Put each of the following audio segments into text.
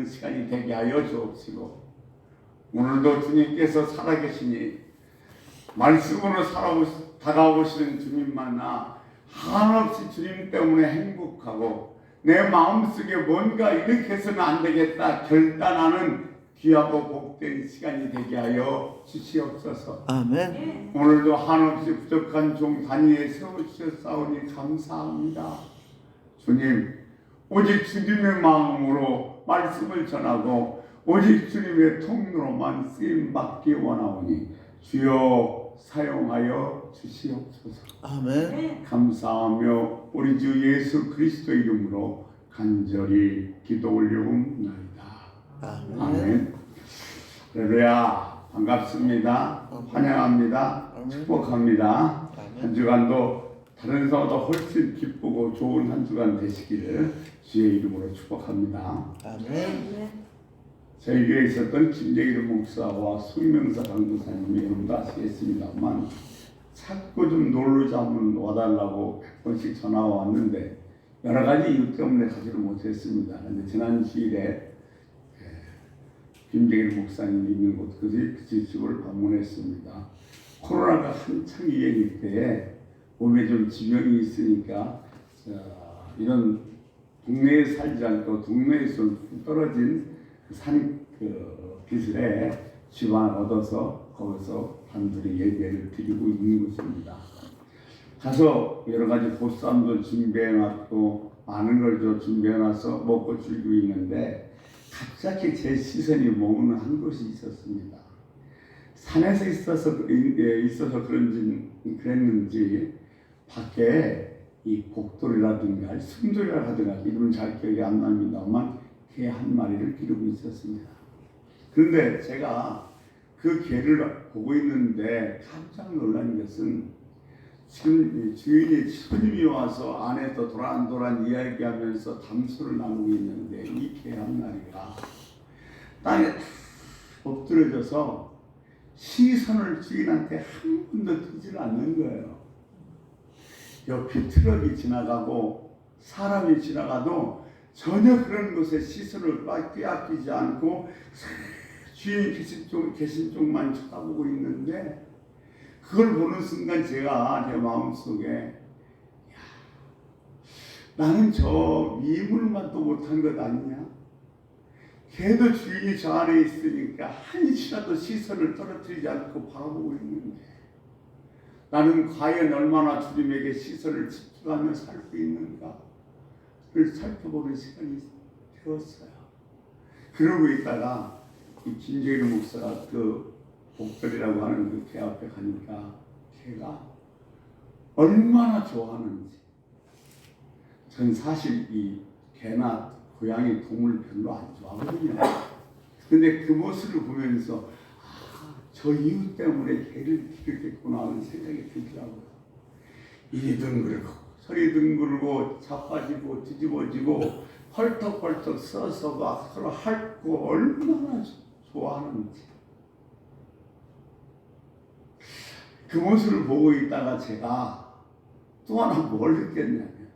있는 시간이 되게 하여 주옵시고, 오늘도 주님께서 살아계시니 말씀으로 다가오시는 주님 만나 한없이 주님 때문에 행복하고 내 마음속에 뭔가 이렇게 해서는 안 되겠다 결단하는 귀하고 복된 시간이 되게 하여 주시옵소서. 아멘. 오늘도 한없이 부족한 종 다니엘 세우셨사오니 감사합니다. 주님, 오직 주님의 마음으로 말씀을 전하고 오직 주님의 통로만 쓰임받기 원하오니 주여 사용하여 주시옵소서. 아멘. 감사하며 우리 주 예수 그리스도 이름으로 간절히 기도 올려옵나이다. 아멘. 아멘. 할렐루야. 반갑습니다. 환영합니다. 축복합니다. 한 주간도 다른 사람보다 훨씬 기쁘고 좋은 한 주간 되시기를 주의 이름으로 축복합니다. 아멘. 저희 교회에 있었던 김재길 목사와 송명사 강도사님이 여러분도 아시겠습니다만 자꾸 좀 놀러 잡으면 와달라고 100번씩 전화가 왔는데 여러 가지 이유 때문에 가지를 못했습니다. 그런데 지난 주일에 김재길 목사님이 있는 곳 그 집을 방문했습니다. 코로나가 한창 유행일 때에 몸에 좀 지병이 있으니까 이런 동네에 살지 않고 동네에서 떨어진 산 기술에 집안을 얻어서 거기서 단둘이 예배를 드리고 있는 것입니다. 가서 여러 가지 보쌈도 준비해놨고 많은 걸 준비해놔서 먹고 즐기고 있는데 갑자기 제 시선이 머무는 한 곳이 있었습니다. 산에서 있어서 그랬는지 밖에 이 곡돌이라든가 숨돌이라 하든가 이름은 잘 기억이 안 납니다만 개 한 마리를 기르고 있었습니다. 그런데 제가 그 개를 보고 있는데 깜짝 놀란 것은 지금 주인이 손님이 와서 안에서 도란도란 이야기하면서 담소를 나누고 있는데 이 개 한 마리가 땅에 엎드려져서 시선을 주인한테 한 번도 뜨지 않는 거예요. 옆에 트럭이 지나가고 사람이 지나가도 전혀 그런 것에 시선을 빼앗기지 않고 주인이 계신 쪽만 쳐다보고 있는데 그걸 보는 순간 제가 제 마음속에 나는 저 미물만도 못한 것 아니냐? 걔도 주인이 저 안에 있으니까 한시라도 시선을 떨어뜨리지 않고 바라보고 있는데 나는 과연 얼마나 주님에게 시선을 집중하며 살고 있는가를 살펴보는 시간이 되었어요. 그러고 있다가 이 김재일 목사가 그 복돌이라고 하는 그 개 앞에 가니까 개가 얼마나 좋아하는지. 전 사실 이 개나 고양이 동물 별로 안 좋아하거든요. 근데 그 모습을 보면서 저 이유 때문에 개를 기르겠구나 하는 생각이 들더라고요. 이리 둥글고 소리 둥글고 자빠지고 뒤집어지고 펄떡펄떡 서서 막 서로 핥고 얼마나 좋아하는지. 그 모습을 보고 있다가 제가 또 하나 뭘 느꼈냐면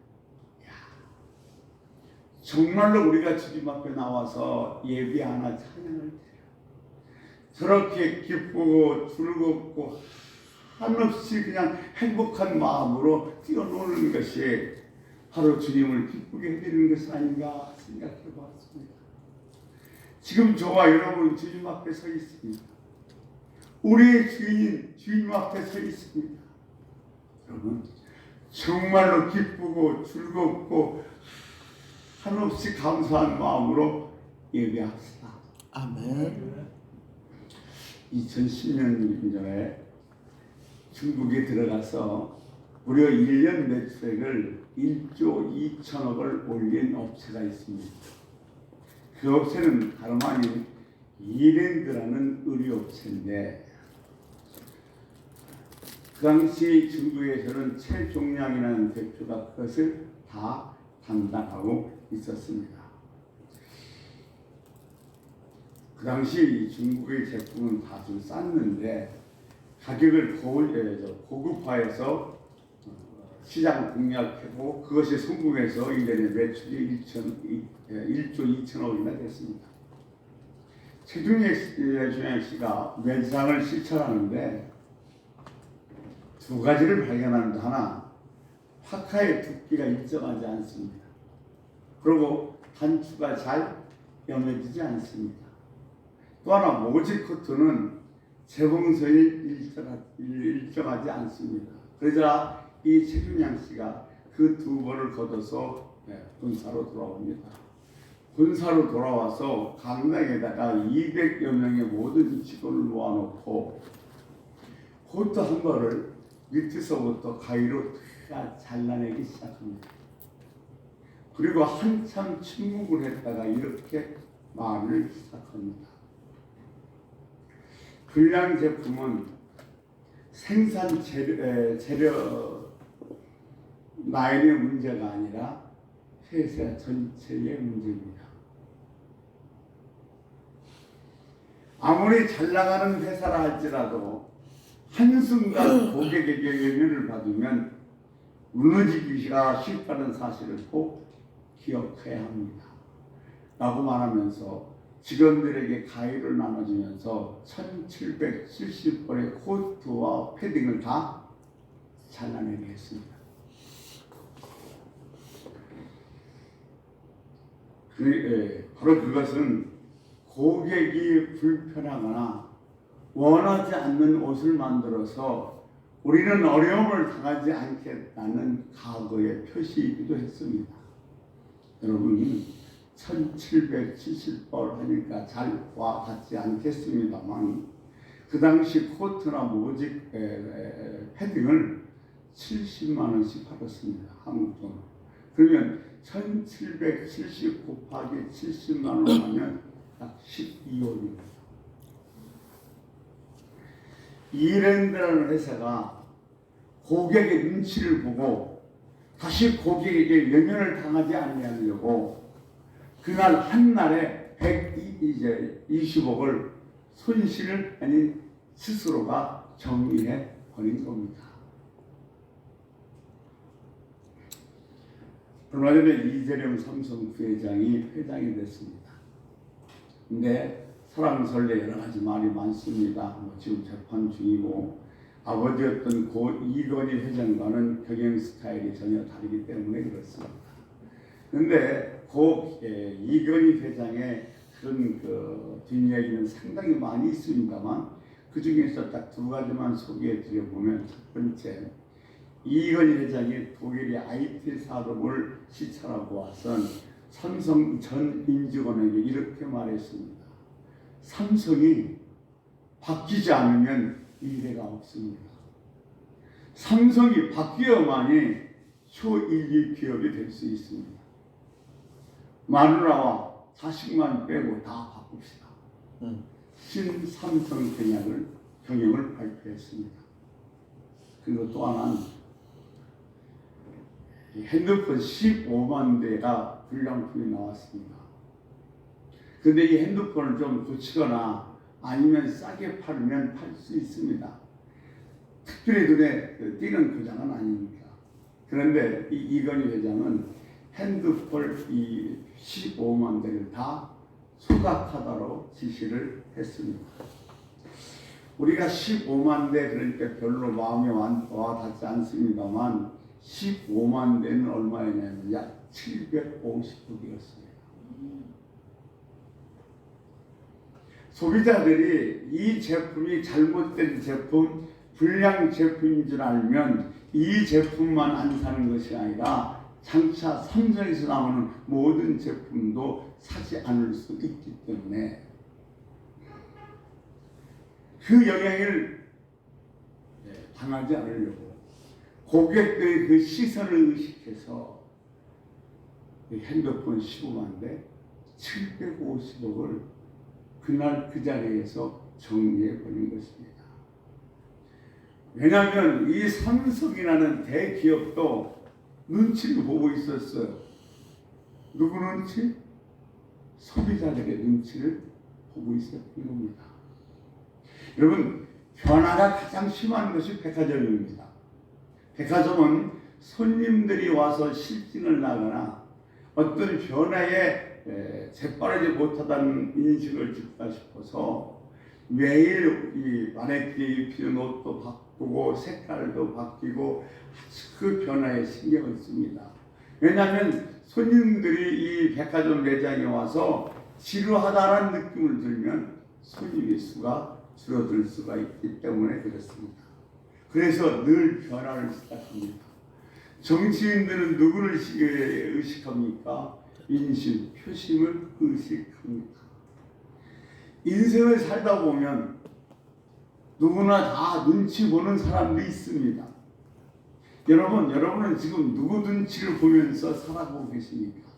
정말로 우리가 주님 앞에 나와서 예배 하나 찬양을 드려 저렇게 기쁘고 즐겁고 한없이 그냥 행복한 마음으로 뛰어노는 것이 바로 주님을 기쁘게 해드리는 것이 아닌가 생각해 보았습니다. 지금 저와 여러분 주님 앞에 서 있습니다. 우리의 주인인 주님 앞에 서 있습니다. 여러분 정말로 기쁘고 즐겁고 한없이 감사한 마음으로 예배합시다. 아멘. 2010년 전에 중국에 들어가서 무려 1년 매출액을 1조 2천억을 올린 업체가 있습니다. 그 업체는 다름 아닌 이랜드라는 의류업체인데 그 당시 중국에서는 최종량이라는 대표가 그것을 다 담당하고 있었습니다. 그 당시 중국의 제품은 아주 쌌는데 가격을 고급화해서 시장 공략하고 그것이 성공해서 1년에 매출이 1조 2천억이나 됐습니다. 최준혁 씨가 매장을 실천하는데 두 가지를 발견하는데, 하나, 화카의 두께가 일정하지 않습니다. 그리고 단추가 잘 여며지지 않습니다. 또 하나, 모직 코트는 재봉선이 일정하지 않습니다. 그러자 이 최준양 씨가 그 두 번을 거둬서 군사로 돌아옵니다. 군사로 돌아와서 강당에다가 200여 명의 모든 직원을 모아놓고 코트 한 벌을 밑에서부터 가위로 다 잘라내기 시작합니다. 그리고 한참 침묵을 했다가 이렇게 말을 시작합니다. 불량 제품은 생산 재료 라인의 문제가 아니라 회사 전체의 문제입니다. 아무리 잘 나가는 회사라 할지라도 한순간 고객에게 연연을 받으면 무너지기가 쉽다는 사실을 꼭 기억해야 합니다. 라고 말하면서 직원들에게 가위를 나눠주면서 1770벌의 코트와 패딩을 다 잘라내게 했습니다. 바로 그것은 고객이 불편하거나 원하지 않는 옷을 만들어서 우리는 어려움을 당하지 않겠다는 각오의 표시이기도 했습니다. 여러분, 1770벌 하니까 잘 와닿지 않겠습니다만 그 당시 코트나 모직 패딩을 70만 원씩 팔았습니다. 한국 돈. 그러면 1770 곱하기 70만 원 하면 약 12원입니다. 이랜드라는 회사가 고객의 눈치를 보고 다시 고객에게 연연을 당하지 않으려고 그날 한날에 120억을 손실을 스스로가 정리해 버린 겁니다. 얼마 전에 이재령 삼성 부회장이 회장이 됐습니다. 근데 설왕설래 여러 가지 말이 많습니다. 지금 재판 중이고 아버지였던 고 이건희 회장과는 경영 스타일이 전혀 다르기 때문에 그렇습니다. 그런데 고 이건희 회장의 그런 뒷이야기는 상당히 많이 있습니다만 그 중에서 딱 두 가지만 소개해 드려보면, 첫 번째, 이건희 회장이 독일의 IT 산업을 시찰하고 와선 삼성 전 임직원에게 이렇게 말했습니다. 삼성이 바뀌지 않으면 미래가 없습니다. 삼성이 바뀌어야만이 초일기 기업이 될 수 있습니다. 마누라와 자식만 빼고 다 바꿉시다. 신삼성 경영을 발표했습니다. 그리고 또 하나는 핸드폰 15만 대가 불량품이 나왔습니다. 근데 이 핸드폰을 좀 고치거나 아니면 싸게 팔면 팔 수 있습니다. 특별히 눈에 띄는 고장은 아닙니다. 그런데 이건희 회장은 핸드폰 15만 대를 다 소각하도록 지시를 했습니다. 우리가 15만 대 그러니까 별로 마음에 와닿지 않습니다만 15만 대는 얼마였냐면 약 750억이었습니다. 소비자들이 이 제품이 잘못된 제품, 불량 제품인 줄 알면 이 제품만 안 사는 것이 아니라 장차 삼성에서 나오는 모든 제품도 사지 않을 수 있기 때문에 그 영향을 당하지 않으려고 고객들의 그 시선을 의식해서 핸드폰 15만 대 750억을 그날 그 자리에서 정리해 버린 것입니다. 왜냐하면 이 삼성이라는 대기업도 눈치를 보고 있었어요. 누구 눈치? 소비자들의 눈치를 보고 있었던 겁니다. 여러분, 변화가 가장 심한 것이 백화점입니다. 백화점은 손님들이 와서 실증을 나거나 어떤 변화에 재빠르지 못하다는 인식을 짓다 싶어서 매일 이 마네킹에 입히는 옷도 바꾸고 색깔도 바뀌고 그 변화에 신경을 씁니다. 왜냐하면 손님들이 이 백화점 매장에 와서 지루하다는 느낌을 들면 손님의 수가 줄어들 수가 있기 때문에 그렇습니다. 그래서 늘 변화를 시작합니다. 정치인들은 누구를 의식합니까? 인심, 표심을 의식합니다. 인생을 살다 보면 누구나 다 눈치 보는 사람도 있습니다. 여러분은 지금 누구 눈치를 보면서 살아가고 계십니까?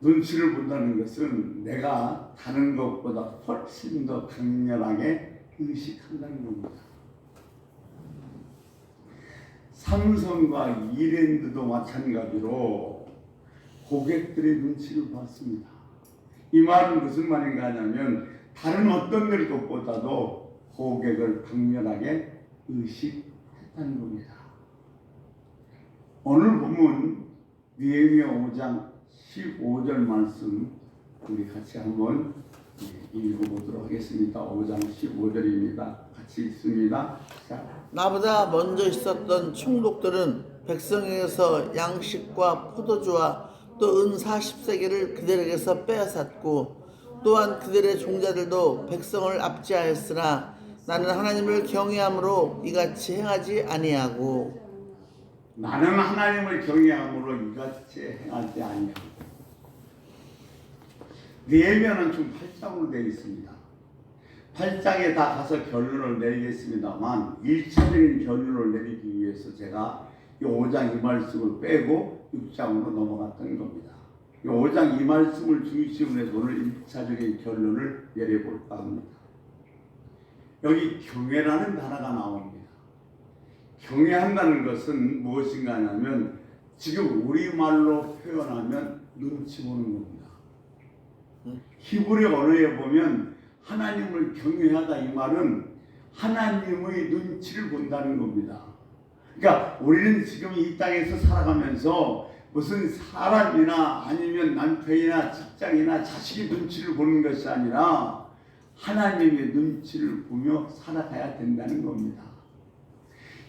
눈치를 본다는 것은 내가 다른 것보다 훨씬 더 강렬하게 의식한다는 겁니다. 삼성과 이랜드도 마찬가지로 고객들의 눈치를 봤습니다. 이 말은 무슨 말인가 하냐면 다른 어떤 것보다도 고객을 강렬하게 의식했다는 겁니다. 오늘 본문 느헤미야 5장 15절 말씀 우리 같이 한번 읽어보도록 하겠습니다. 5장 15절입니다. 같이 읽습니다. 자. 나보다 먼저 있었던 총독들은 백성에게서 양식과 포도주와 또 은 40세겔을 그들에게서 빼앗았고 또한 그들의 종자들도 백성을 압제하였으나 나는 하나님을 경외함으로 이같이 행하지 아니하고 나는 하나님을 경외함으로 이같이 행하지 아니하고. 느헤미야는 좀 8장으로 되어 있습니다. 8장에 다 가서 결론을 내리겠습니다만 1차적인 결론을 내리기 위해서 제가 이 5장 이 말씀을 빼고 6장으로 넘어갔던 겁니다. 이 5장 이 말씀을 중심으로 해서 오늘 1차적인 결론을 내려볼까 합니다. 여기 경외라는 단어가 나옵니다. 경외한다는 것은 무엇인가 하냐면 지금 우리말로 표현하면 눈치 보는 겁니다. 히브리 언어에 보면 하나님을 경외하다 이 말은 하나님의 눈치를 본다는 겁니다. 그러니까 우리는 지금 이 땅에서 살아가면서 무슨 사람이나 아니면 남편이나 직장이나 자식의 눈치를 보는 것이 아니라 하나님의 눈치를 보며 살아가야 된다는 겁니다.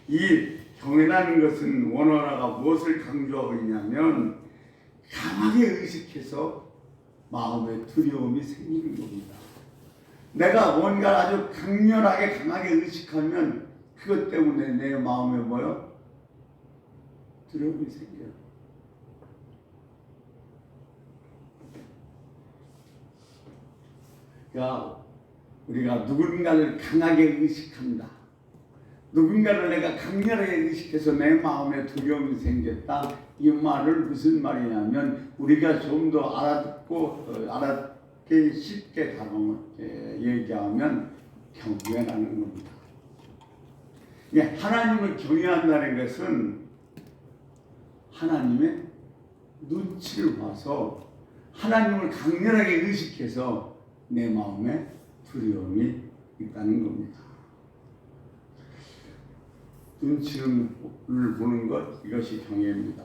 이 경외라는 것은 원어라가 무엇을 강조하고 있냐면 강하게 의식해서 마음에 두려움이 생기는 겁니다. 내가 뭔가 아주 강렬하게 강하게 의식하면 그것 때문에 내 마음에 뭐요? 두려움이 생겨요. 그러니까 우리가 누군가를 강하게 의식한다. 누군가를 내가 강렬하게 의식해서 내 마음에 두려움이 생겼다. 이 말을 무슨 말이냐면 우리가 좀 더 알아듣고 알아듣기 쉽게 얘기하면 경외라는 겁니다. 하나님을 경외한다는 것은 하나님의 눈치를 봐서 하나님을 강렬하게 의식해서 내 마음에 두려움이 있다는 겁니다. 눈치를 보는 것, 이것이 경외입니다.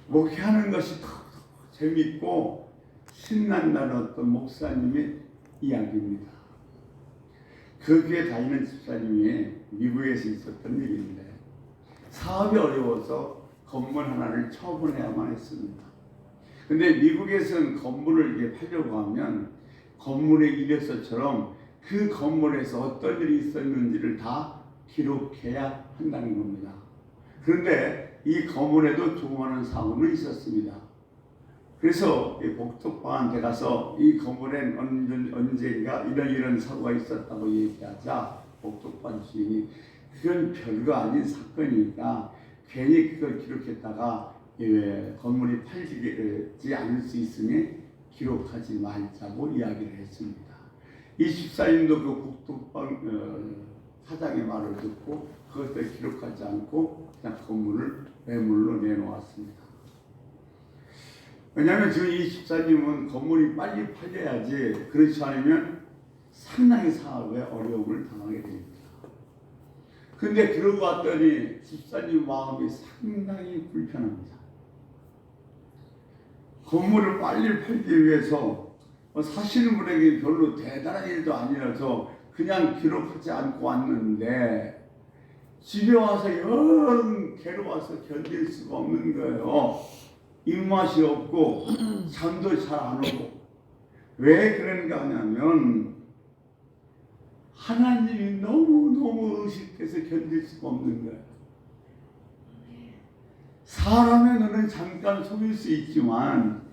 목회하는 것이 더 재밌고 신난다는 어떤 목사님의 이야기입니다. 그 교회 다니는 집사님이 미국에서 있었던 일인데 사업이 어려워서 건물 하나를 처분해야만 했습니다. 근데 미국에서는 건물을 이게 팔려고 하면 건물의 이력서처럼 그 건물에서 어떤 일이 있었는지를 다 기록해야 한다는 겁니다. 그런데 이 건물에도 조그마한 사고는 있었습니다. 그래서 복덕방한테 가서 이 건물엔 언젠가 이런 사고가 있었다고 얘기하자 복덕방 주인이 그건 별거 아닌 사건이니까 괜히 그걸 기록했다가 건물이 팔리지 않을 수 있으니 기록하지 말자고 이야기를 했습니다. 이 집사님도 그 복덕방 사장의 말을 듣고 그것을 기록하지 않고 그냥 건물을 매물로 내놓았습니다. 왜냐하면 지금 이 집사님은 건물이 빨리 팔려야지 그렇지 않으면 상당히 사업에 어려움을 당하게 됩니다. 근데 그러고 왔더니 집사님 마음이 상당히 불편합니다. 건물을 빨리 팔기 위해서 사시는 분에게 별로 대단한 일도 아니라서 그냥 기록하지 않고 왔는데 집에 와서 영 괴로워서 견딜 수가 없는 거예요. 입맛이 없고 잠도 잘 안 오고. 왜 그런가 하냐면 하나님이 너무너무 의식해서 견딜 수가 없는 거예요. 사람의 눈은 잠깐 속일 수 있지만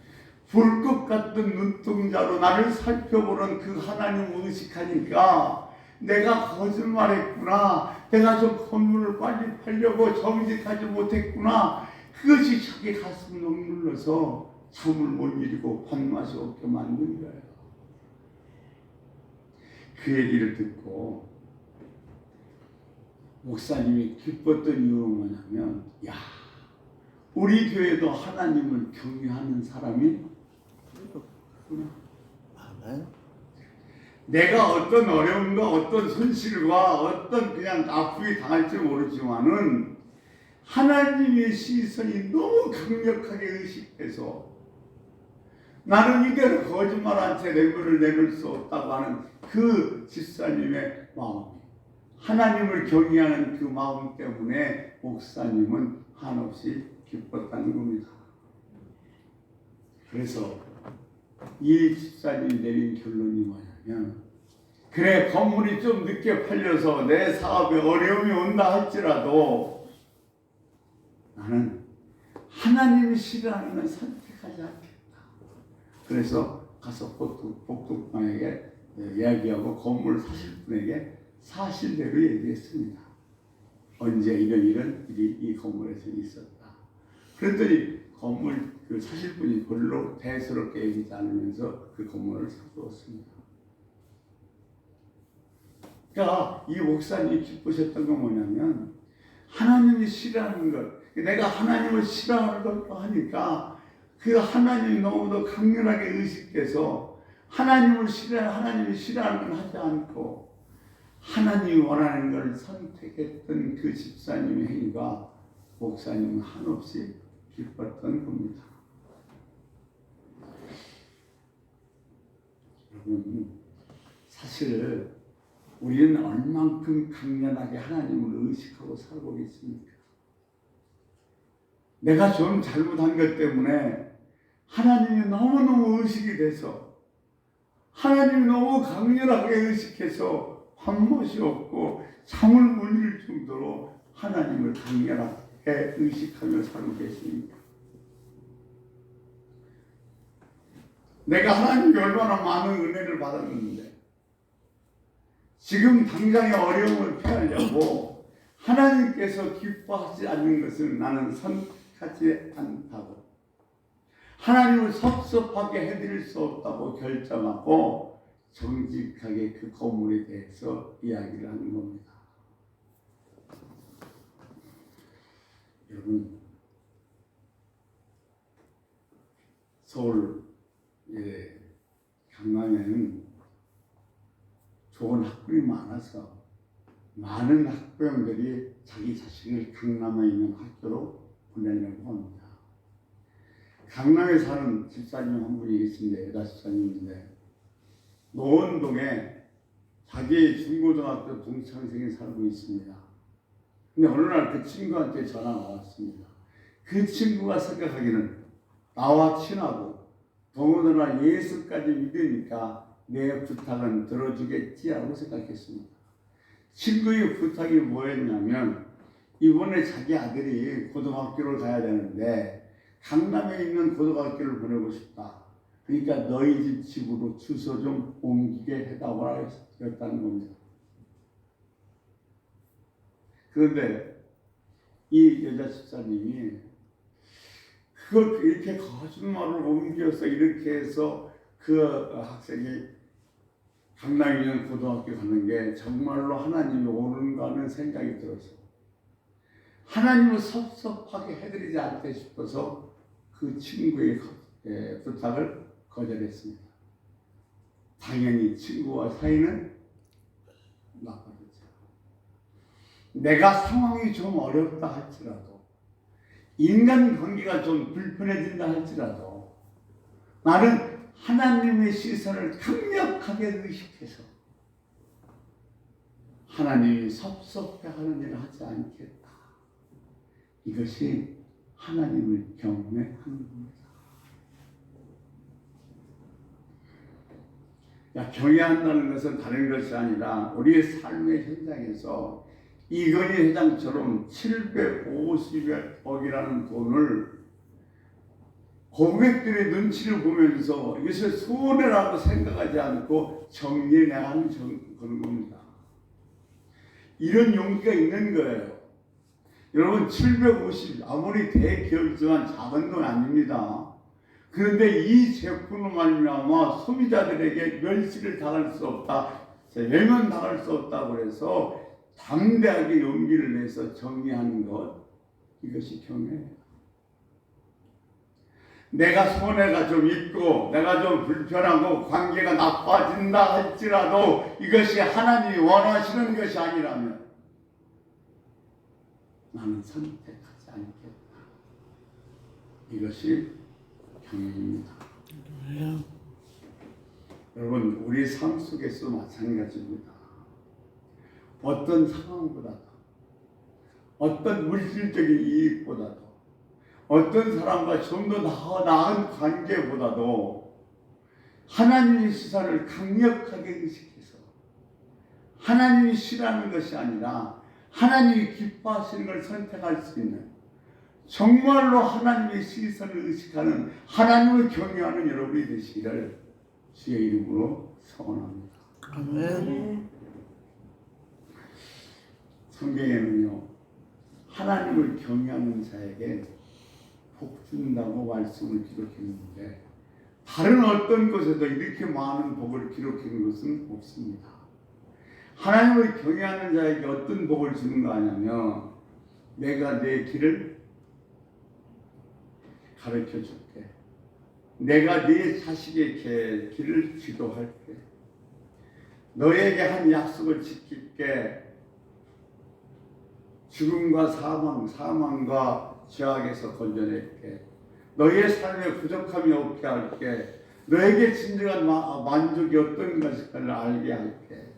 불꽃 같은 눈동자로 나를 살펴보는 그 하나님을 의식하니까 내가 거짓말했구나, 내가 저 건물을 빨리 팔려고 정직하지 못했구나, 그것이 자기 가슴을 억눌러서 잠을 못 이루고 밥맛이 없게 만든 거예요. 그 얘기를 듣고 목사님이 기뻤던 이유는 뭐냐면, 야, 우리 교회도 하나님을 경외하는 사람이 있구나. 아멘. 내가 어떤 어려움과 어떤 손실과 어떤 그냥 아픔이 당할지 모르지만은 하나님의 시선이 너무 강력하게 의식해서 나는 이대로 거짓말한 채 내물을 내놓을 수 없다고 하는 그 집사님의 마음이, 하나님을 경외하는 그 마음 때문에 목사님은 한없이 기뻤다는 겁니다. 그래서 이 집사님이 내린 결론이 뭐냐면, 그래 건물이 좀 늦게 팔려서 내 사업에 어려움이 온다 할지라도 나는 하나님이 싫어하는 건 선택하지 않겠다. 그래서 가서 복덕방에게 이야기하고 건물 사실 분에게 사실대로 얘기했습니다. 언제 이런 일이 이 건물에서 있었다. 그랬더니 건물 그 사실 분이 별로 대수롭게 얘기하지 않으면서 그 건물을 사주었습니다. 그러니까 이 목사님이 기쁘셨던 건 뭐냐면 하나님이 싫어하는 것, 내가 하나님을 싫어하는 것 하니까 그 하나님이 너무도 강렬하게 의식해서 하나님이 싫어하는 건 하지 않고 하나님이 원하는 걸 선택했던 그 집사님의 행위가 목사님은 한없이 기뻤던 겁니다. 여러분, 사실 우리는 얼만큼 강렬하게 하나님을 의식하고 살고 있습니까? 내가 좀 잘못한 것 때문에 하나님이 너무너무 의식이 돼서 하나님이 너무 강렬하게 의식해서 밥맛이 없고 잠을 못 이룰 정도로 하나님을 강렬하게 의식하며 살고 계십니까? 내가 하나님께 얼마나 많은 은혜를 받았는데 지금 당장의 어려움을 피하려고 하나님께서 기뻐하지 않는 것을 나는 선택하지 않다고, 하나님을 섭섭하게 해드릴 수 없다고 결정하고 정직하게 그 건물에 대해서 이야기를 하는 겁니다. 여러분, 서울 강남에는 좋은 학군이 많아서 많은 학부형들이 자기 자신을 강남에 있는 학교로 보내려고 합니다. 강남에 사는 집사님 한 분이 계신데, 여자 집사님인데 노원동에 자기 중고등학교 동창생이 살고 있습니다. 근데 어느 날 그 친구한테 전화가 왔습니다. 그 친구가 생각하기는 나와 친하고 더군다나 예수까지 믿으니까 내 부탁은 들어주겠지 하고 생각했습니다. 친구의 부탁이 뭐였냐면, 이번에 자기 아들이 고등학교를 가야 되는데 강남에 있는 고등학교를 보내고 싶다. 그러니까 너희 집 집으로 주소 좀 옮기게 해달라고 했다는 겁니다. 그런데 이 여자 집사님이 그걸 이렇게 거짓말을 옮겨서 이렇게 해서 그 학생이 강남에 있는 고등학교 가는 게 정말로 하나님이 옳은가 하는 생각이 들어서 하나님을 섭섭하게 해드리지 않게 싶어서 그 친구의 부탁을 거절했습니다. 당연히 친구와 사이는 나빠졌죠. 내가 상황이 좀 어렵다 할지라도, 인간관계가 좀 불편해진다 할지라도 나는 하나님의 시선을 강력하게 의식해서 하나님이 섭섭해하는 일을 하지 않겠다. 이것이 하나님을 경외하는 겁니다. 경외한다는 것은 다른 것이 아니라 우리의 삶의 현장에서 이건희 회장처럼 750억이라는 돈을 고객들의 눈치를 보면서 이것을 손해라고 생각하지 않고 정리해 나가는 그런 겁니다. 이런 용기가 있는 거예요. 여러분, 750 아무리 대기업이지만 작은 돈 아닙니다. 그런데 이 제품으로 말미암아 소비자들에게 멸시를 당할 수 없다, 외면당할 수 없다고 해서 담대하게 용기를 내서 정리하는 것, 이것이 경외예요. 내가 손해가 좀 있고 내가 좀 불편하고 관계가 나빠진다 할지라도 이것이 하나님이 원하시는 것이 아니라면 나는 선택하지 않겠다. 이것이 경외입니다. 여러분, 우리 삶 속에서 마찬가지입니다. 어떤 상황보다도, 어떤 물질적인 이익보다도, 어떤 사람과 좀 더 나은 관계보다도 하나님의 시선을 강력하게 의식해서 하나님이 싫어하는 것이 아니라 하나님이 기뻐하시는 걸 선택할 수 있는, 정말로 하나님의 시선을 의식하는, 하나님을 경외하는 여러분이 되시기를 주의 이름으로 소원합니다. 아멘. 성경에는요, 하나님을 경외하는 자에게 복 준다고 말씀을 기록했는데 다른 어떤 곳에도 이렇게 많은 복을 기록한 것은 없습니다. 하나님을 경외하는 자에게 어떤 복을 주는 거 아냐면, 내가 내 길을 가르쳐 줄게, 내가 네 자식의 길을 지도할게, 너에게 한 약속을 지킬게, 죽음과 사망과 죄악에서 건져낼게, 너의 삶에 부족함이 없게 할게, 너에게 진정한 만족이 어떤 것일까를 알게 할게.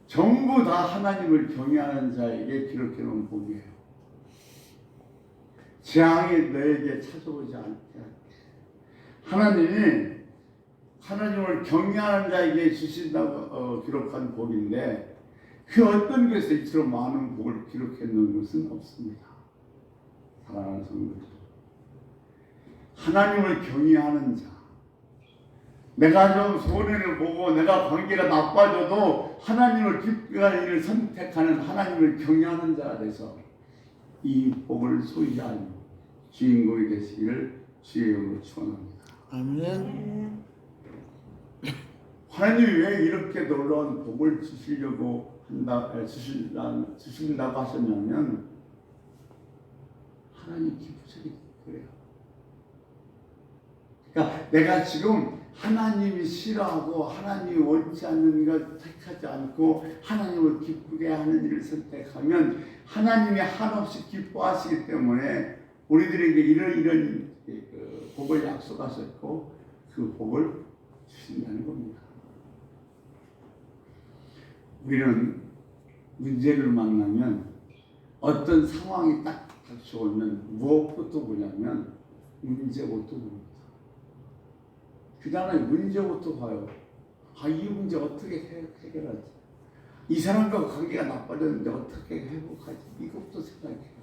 전부 다 하나님을 경외하는 자에게 기록해 놓은 복이에요. 재앙이 너에게 찾아오지 않게 할게. 하나님을 경외하는 자에게 주신다고 기록한 복인데, 그 어떤 것에 이처럼 많은 복을 기록해 놓은 것은 없습니다. 사랑하는 성도들, 하나님을 경외하는 자, 내가 좀 손해를 보고 내가 관계가 나빠져도 하나님을 기쁘게 하는 일을 선택하는, 하나님을 경외하는 자가 돼서 이 복을 소유하는 주인공이 되시기를 주의 이름으로 축원합니다. 아멘. 하나님이 왜 이렇게 놀라운 복을 주신다고 하셨냐면, 하나님 기쁘시기 그래요. 그러니까 내가 지금 하나님이 싫어하고 하나님이 원치 않는 것 택하지 않고 하나님을 기쁘게 하는 일을 선택하면 하나님이 한없이 기뻐하시기 때문에 우리들에게 이런 복을 약속하셨고 그 복을 주신다는 겁니다. 우리는 문제를 만나면, 어떤 상황이 딱 닥쳐오면 무엇부터 보냐면 문제부터 봅니다. 그 다음에 문제부터 봐요. 이 문제 어떻게 해결하지? 이 사람과 관계가 나빠졌는데 어떻게 회복하지? 이것도 생각해요.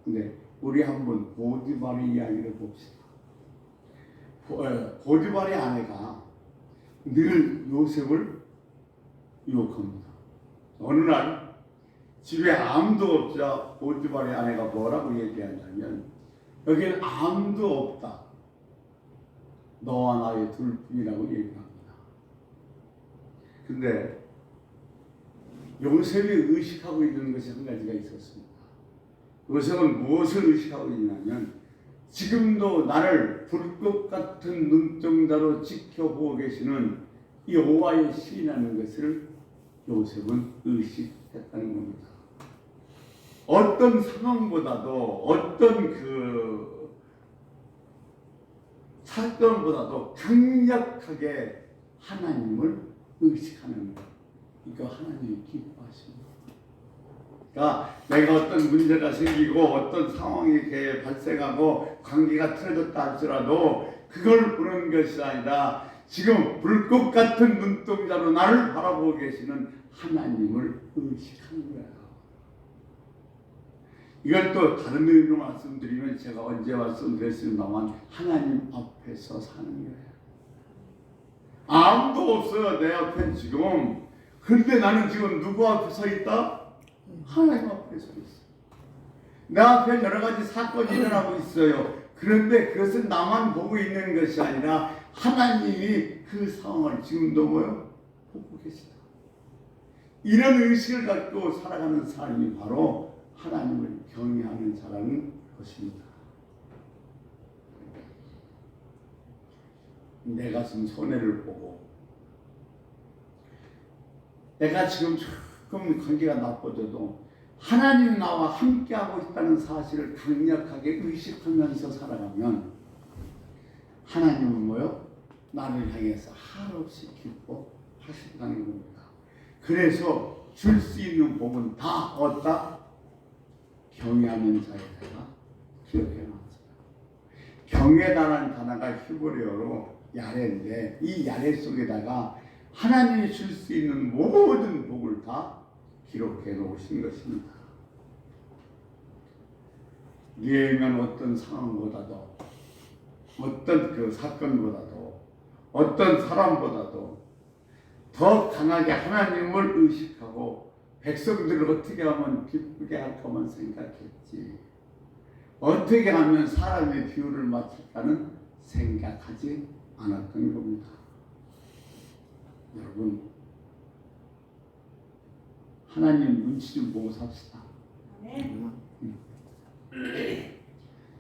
근데 우리 한번 보디발의 이야기를 봅시다. 보디발의 아내가 늘 요셉을 유혹합니다. 어느 날 집에 아무도 없자 보디발의 아내가 뭐라고 얘기하냐면, 여기는 아무도 없다, 너와 나의 둘뿐이라고 얘기합니다. 근데 요셉이 의식하고 있는 것이 한 가지가 있었습니다. 요셉은 무엇을 의식하고 있냐면, 지금도 나를 불꽃 같은 눈동자로 지켜보고 계시는 여호와의 시인하는 것을 요셉은 의식했던 했다는 겁니다. 어떤 상황보다도 어떤 사건보다도 강력하게 하나님을 의식하는 것. 이거 하나님이 기뻐하십니다. 그러니까 내가 어떤 문제가 생기고 어떤 상황이 이렇게 발생하고 관계가 틀어졌다 할지라도 그걸 보는 것이 아니라 지금 불꽃 같은 눈동자로 나를 바라보고 계시는 하나님을 의식하는 거야. 이걸 또 다른 의미로 말씀드리면 제가 언제 말씀드렸습니다만 하나님 앞에서 사는 거예요. 아무도 없어요. 내 앞엔 지금. 그런데 나는 지금 누구 앞에 서 있다? 하나님 앞에 서 있어. 내 앞에 여러 가지 사건이 일어나고 있어요. 그런데 그것은 나만 보고 있는 것이 아니라 하나님이 그 상황을 지금도 뭐요? 보고 계시다. 이런 의식을 갖고 살아가는 사람이 바로 하나님을 경외하는 자라는 것입니다. 내 가슴 손해를 보고 내가 지금 조금 관계가 나빠져도 하나님 나와 함께하고 있다는 사실을 강력하게 의식하면서 살아가면 하나님은 뭐요? 나를 향해서 한없이 기뻐하신다는 겁니다. 그래서 줄 수 있는 복은 다 얻다 경외하는 자에다가 기억해놨어요. 경외다라는 단어가 히브리어로 야레인데 이 야레 속에다가 하나님이 줄 수 있는 모든 복을 다 기록해 놓으신 것입니다. 예면 어떤 상황보다도 어떤 그 사건보다도 어떤 사람보다도 더 강하게 하나님을 의식하고 백성들을 어떻게 하면 기쁘게 할까만 생각했지 어떻게 하면 사람의 비율을 맞출까는 생각하지 않았던 겁니다. 여러분 하나님 눈치 좀 보고 삽시다.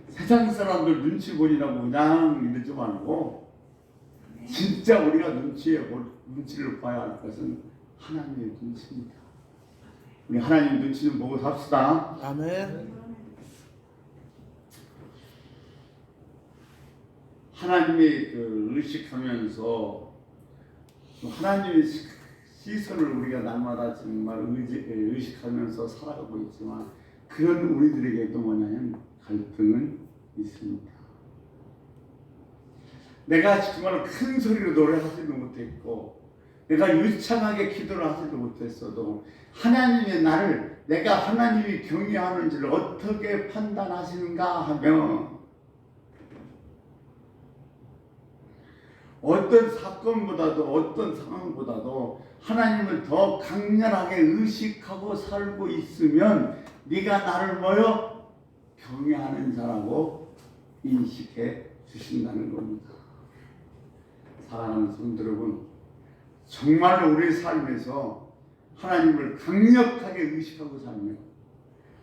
세상 사람들 눈치 보이라고 그냥 이러지 말고 진짜 우리가 눈치를 봐야 할 것은 하나님의 눈치입니다. 우리 하나님 눈치 좀 보고 삽시다. 아멘. 하나님의 의식하면서 하나님의 시선을 우리가 날마다 정말 의식하면서 살아가고 있지만 그런 우리들에게도 뭐냐면 갈등은 있습니다. 내가 정말 큰 소리로 노래하지도 못했고 내가 유창하게 기도를 하지도 못했어도 하나님의 나를 내가 하나님이 경외하는지를 어떻게 판단하시는가 하면 어떤 사건보다도 어떤 상황보다도 하나님을 더 강렬하게 의식하고 살고 있으면 네가 나를 뭐요? 경외하는 자라고 인식해 주신다는 겁니다. 사랑하는 성도 여러분, 정말 우리 삶에서 하나님을 강력하게 의식하고 살면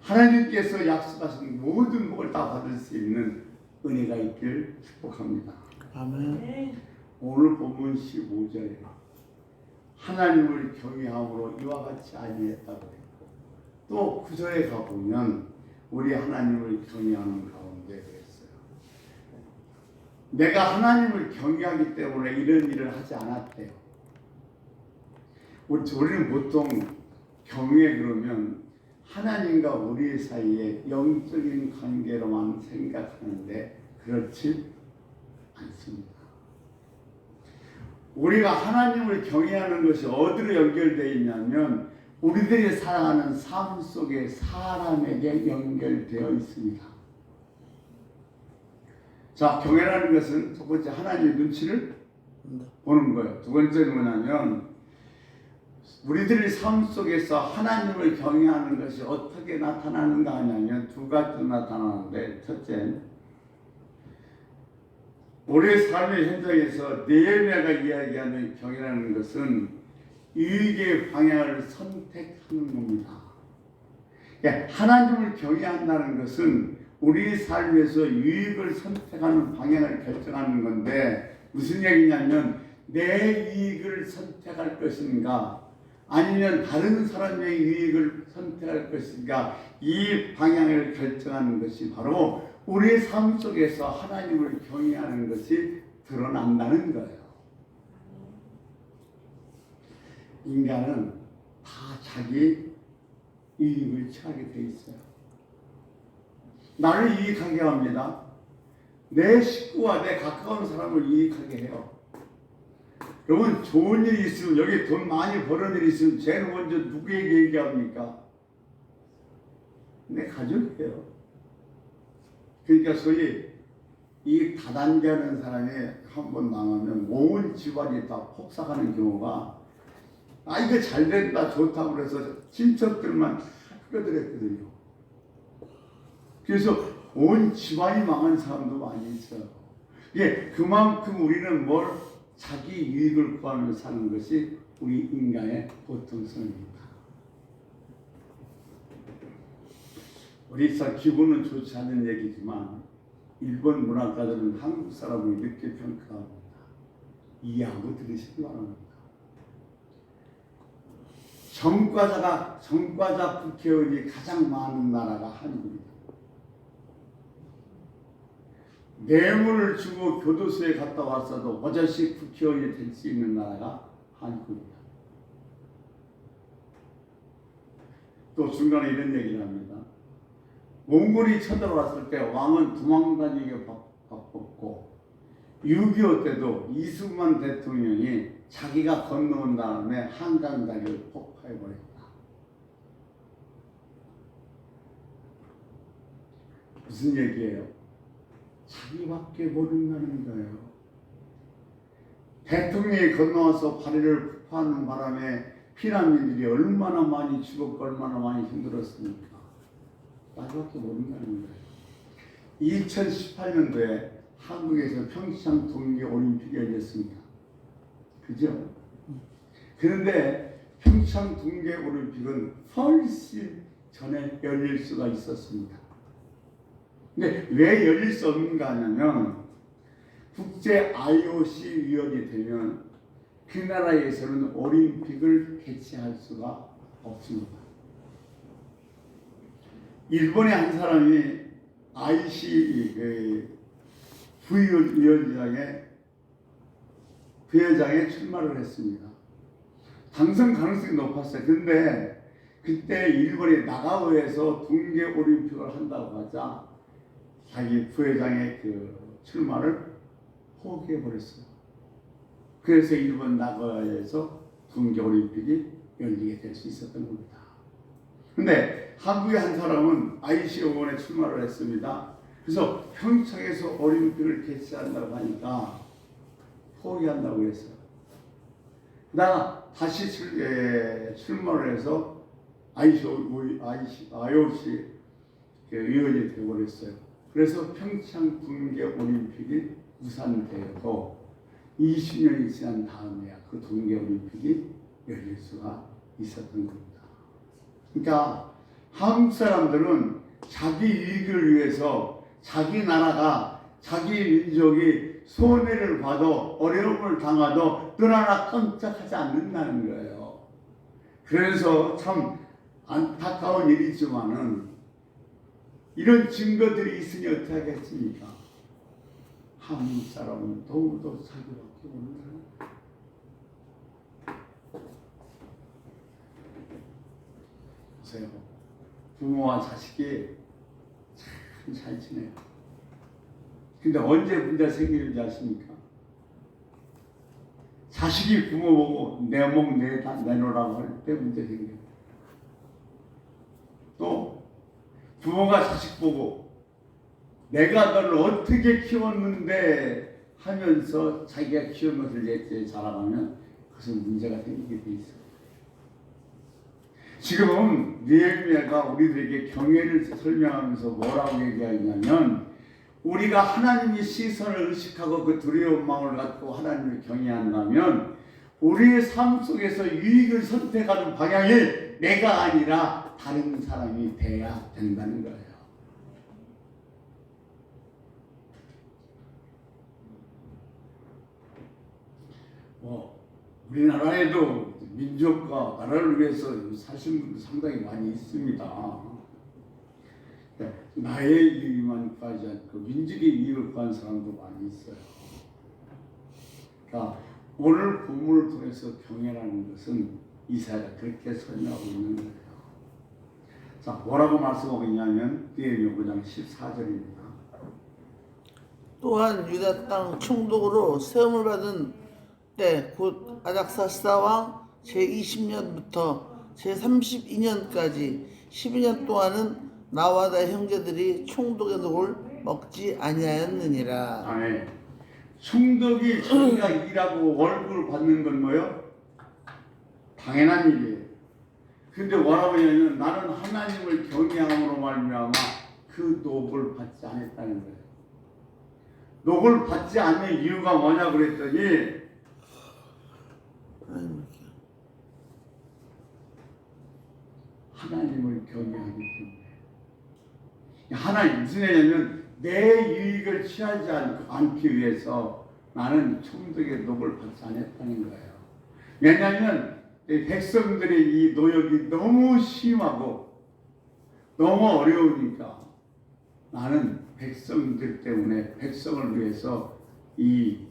하나님께서 약속하신 모든 복을 다 받을 수 있는 은혜가 있길 축복합니다. 아멘. 오늘 본문 15절에 하나님을 경외함으로 이와 같이 아니했다고 했고 또 9절에 가보면 우리 하나님을 경외하는 가운데 그랬어요. 내가 하나님을 경외하기 때문에 이런 일을 하지 않았대요. 우리는 보통 경외 그러면 하나님과 우리 사이에 영적인 관계로만 생각하는데 그렇지 않습니다. 우리가 하나님을 경외하는 것이 어디로 연결되어 있냐면 우리들이 살아가는 삶 속에 사람에게 연결되어 있습니다. 자, 경외라는 것은 첫 번째 하나님의 눈치를 보는 거예요. 두 번째는 뭐냐면 우리들의 삶 속에서 하나님을 경외하는 것이 어떻게 나타나는가 하냐면 두 가지로 나타나는데 첫째는 우리의 삶의 현장에서 네헤미야가 이야기하는 경외라는 것은 유익의 방향을 선택하는 겁니다. 하나님을 경외한다는 것은 우리 삶에서 유익을 선택하는 방향을 결정하는 건데 무슨 얘기냐면 내 이익을 선택할 것인가 아니면 다른 사람의 이익을 선택할 것인가, 이 방향을 결정하는 것이 바로 우리의 삶 속에서 하나님을 경외하는 것이 드러난다는 거예요. 인간은 다 자기 이익을 취하게 돼 있어요. 나를 이익하게 합니다. 내 식구와 내 가까운 사람을 이익하게 해요. 여러분, 좋은 일이 있으면, 여기 돈 많이 버는 일이 있으면 제일 먼저 누구에게 얘기합니까? 내 가족이에요. 그러니까 소위 이 다단계하는 사람이 한 번 망하면 온 집안이 다 폭삭하는 경우가, 이거 잘 된다 좋다고 그래서 친척들만 다 끌어들였거든요. 그래서 온 집안이 망한 사람도 많이 있어요. 예, 그만큼 우리는 자기 유익을 구하며 사는 것이 우리 인간의 보통성입니다. 우리 기분은 좋지 않은 얘기지만 일본 문학가들은 한국 사람을 이렇게 평가합니다. 이해하고 들으시기 바랍니다. 전과자 국회의원이 가장 많은 나라가 한국입니다. 뇌물을 주고 교도소에 갔다 왔어도 버젓이 국회의원이 될 수 있는 나라가 한국입니다. 또 중간에 이런 얘기를 합니다. 몽골이 쳐들어왔을 때 왕은 도망다니게 바빴고 6.25 때도 이승만 대통령이 자기가 건너온 다음에 한강 다리를 폭파해버렸다. 무슨 얘기예요? 자기밖에 모른다는 거예요. 대통령이 건너와서 다리를 폭파하는 바람에 피난민들이 얼마나 많이 죽었고 얼마나 많이 힘들었습니까? 나밖에 모른다는 거예요. 2018년도에 한국에서 평창 동계올림픽이 열렸습니다. 그죠? 그런데 평창 동계올림픽은 훨씬 전에 열릴 수가 있었습니다. 근데 왜 열릴 수 없는가 하냐면 국제 IOC 위원이 되면 그 나라에서는 올림픽을 개최할 수가 없습니다. 일본의 한 사람이 IC 부위원장에 출마를 했습니다. 당선 가능성이 높았어요. 근데 그때 일본이 나가오에서 동계올림픽을 한다고 하자 자기 부회장의 그 출마를 포기해버렸어요. 그래서 일본 나가오에서 동계올림픽이 열리게 될 수 있었던 겁니다. 근데 한국의 한 사람은 IC 의원에 출마를 했습니다. 그래서 평창에서 올림픽을 개최한다고 하니까 포기한다고 했어요. 그러다가 다시 출마를 해서 IOC 의원이 되어버렸어요. 그래서 평창 동계올림픽이 무산되고 20년이 지난 다음에야 그 동계올림픽이 열릴 수가 있었던 겁니다. 그러니까 한국 사람들은 자기 이익을 위해서 자기 나라가, 자기 민족이 손해를 봐도 어려움을 당하도 눈 하나 깜짝하지 않는다는 거예요. 그래서 참 안타까운 일이지만은 이런 증거들이 있으니 어떻게 하겠습니까? 한국 사람은 더욱더 자기밖에 모른다는 거예요. 보세요. 부모와 자식이 참 잘 지내요. 근데 언제 문제 생기는지 아십니까? 자식이 부모 보고 내 몸 내놓으라고 할 때 문제 생겨요. 또 부모가 자식 보고 내가 너를 어떻게 키웠는데 하면서 자기가 키운 것을 내 자랑하면 그것은 문제가 생기게 돼 있어요. 지금 느헤미야가 우리들에게 경외를 설명하면서 뭐라고 얘기하냐면 우리가 하나님의 시선을 의식하고 그 두려운 마음을 갖고 하나님을 경외한다면 우리의 삶 속에서 유익을 선택하는 방향이 내가 아니라 다른 사람이 돼야 된다는 거예요. 우리나라에도 민족과 나라를 위해서 사신 분들 상당히 많이 있습니다. 나의 이익만 구하지 않고 민족의 이익을 구한 사람도 많이 있어요. 그러니까 오늘 본문을 통해서 경외라는 것은 이사야가 그렇게 설명하고 있는 거예요. 자, 뭐라고 말씀하고 있냐면 뒤에 5장 14절입니다. 또한 유다 땅 총독으로 세움을 받은 때 곧 아닥사스다 왕 제20년부터 제32년까지 12년 동안은 나와 내 형제들이 총독의 녹을 먹지 아니하였느니라. 아멘. 총독이 자기가 일하고 월급을 받는 건 뭐예요? 당연한 일이에요. 근데 뭐라고 하냐면 나는 하나님을 경외함으로 말미암아 그 녹을 받지 않았다는 거예요. 녹을 받지 않는 이유가 뭐냐 그랬더니 하나님을 경외하기 때문에. 하나님 무슨 얘기냐면 내 유익을 취하지 않기 위해서 나는 총독의 녹을 받지 않았다는 거예요. 왜냐하면 백성들의 이 노역이 너무 심하고 너무 어려우니까 나는 백성들 때문에 백성을 위해서 이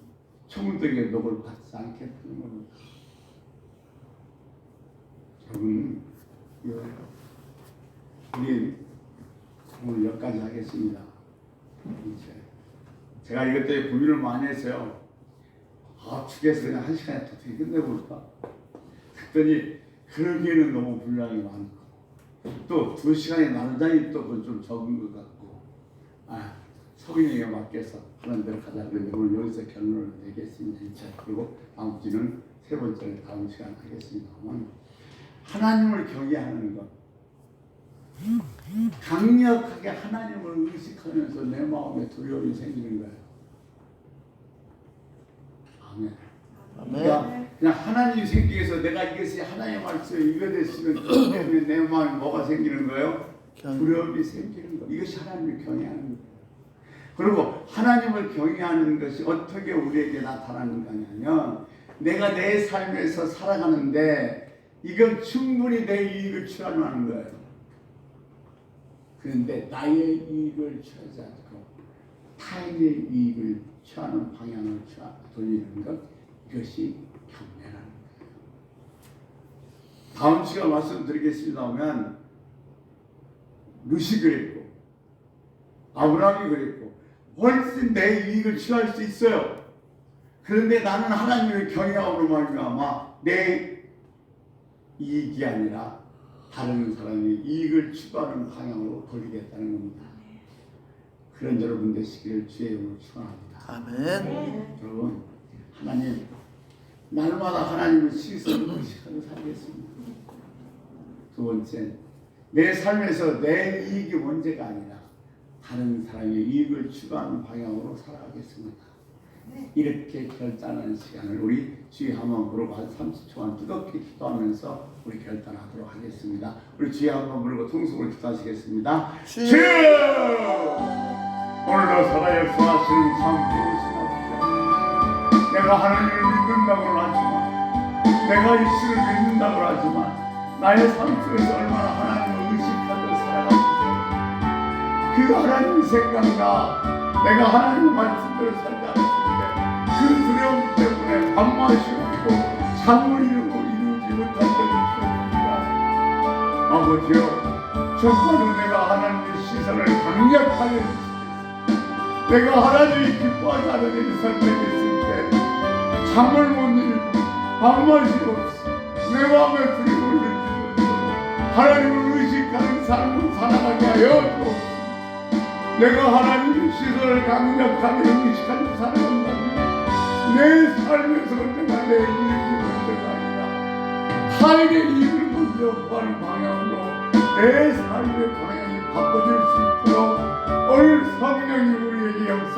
총독의 녹을 받지 않겠다는 겁니다. 여러분, 우리 오늘 여기까지 하겠습니다. 제가 이것 때문에 고민을 많이 했어요. 축에서 그냥 1시간에 어떻게 끝내볼까? 그랬더니 그러기에는 너무 분량이 많고 또 2시간에 나누자니 또 그건 좀 적은 것 같고 석인에게 맡겨서 하는 대로 가자. 그런데 오늘 여기서 결론을 내겠습니다. 그리고 다음 주는 세 번째는 다음 시간 하겠습니다만 하나님을 경외하는 것 강력하게 하나님을 의식하면서 내 마음에 두려움이 생기는 거예요. 아멘. 그냥 하나님이 생기기 위해서 내가 이것이 하나님의 말씀에 이거 됐으면 때문에 내 마음에 뭐가 생기는 거예요? 두려움이 생기는 거예요. 이것이 하나님을 경외하는 거예요. 그리고 하나님을 경외하는 것이 어떻게 우리에게 나타나는 거냐면 내가 내 삶에서 살아가는데 이건 충분히 내 이익을 취하는 거예요. 그런데 나의 이익을 취하지 않고 타인의 이익을 취하는 방향을 돌리는 것, 이것이 경외라는 거예요. 다음 시간 말씀드리겠습니다만 룻이 그랬고 아브라함이 그랬고 훨씬 내 이익을 취할 수 있어요. 그런데 나는 하나님을 경외함으로 말미암아 내 이익이 아니라 다른 사람의 이익을 추구하는 방향으로 돌리겠다는 겁니다. 그런 여러분 되시기를 주의 이름으로 축원합니다. 아멘. 여러분, 하나님 날마다 하나님을 시선으로 의식하고 살겠습니다. 두 번째, 내 삶에서 내 이익이 문제가 아니라 다른 사람의 이익을 추구하는 방향으로 살아가겠습니다. 이렇게 결단하는 시간을 우리 주의 한번 부르고 한 30초간 뜨겁게 기도하면서 우리 결단하도록 하겠습니다. 우리 주의 한번 부르고 통성으로 기도하시겠습니다. 주여! 오늘도 살아 역사하시는 참 좋으신 아버지, 내가 하나님을 믿는다고는 하지만 내가 예수를 믿는다고 하지만 나의 삶 속에서 얼마나 하나님을 의식하며 살아가는지 그 하나님의 생각과 내가 하나님의 말씀대로 살지 않았을 때 그 두려움 때문에 밥맛이 없고 잠을 이루지 못한 적이 있었습니다. 아버지여, 정말로 내가 하나님의 시선을 강력하게 해주시겠습니다. 내가 하나님이 기뻐하지 않는 일을 설명했을 때 잠을 못 이루고 밥맛이 없어 내 마음에 두려움을 느끼고 하나님을 의식하는 삶을 살아가게 하여 주옵소서. 내가 하나님의 시선을 강력하게 의식하며 살아간다면 내 삶에서 내가 내 이익이 문제가 아니라 타인의 이익을 먼저 구하는 방향으로 내 삶의 방향이 바꿔질 수 있도록 오늘 성령이 우리에게 역사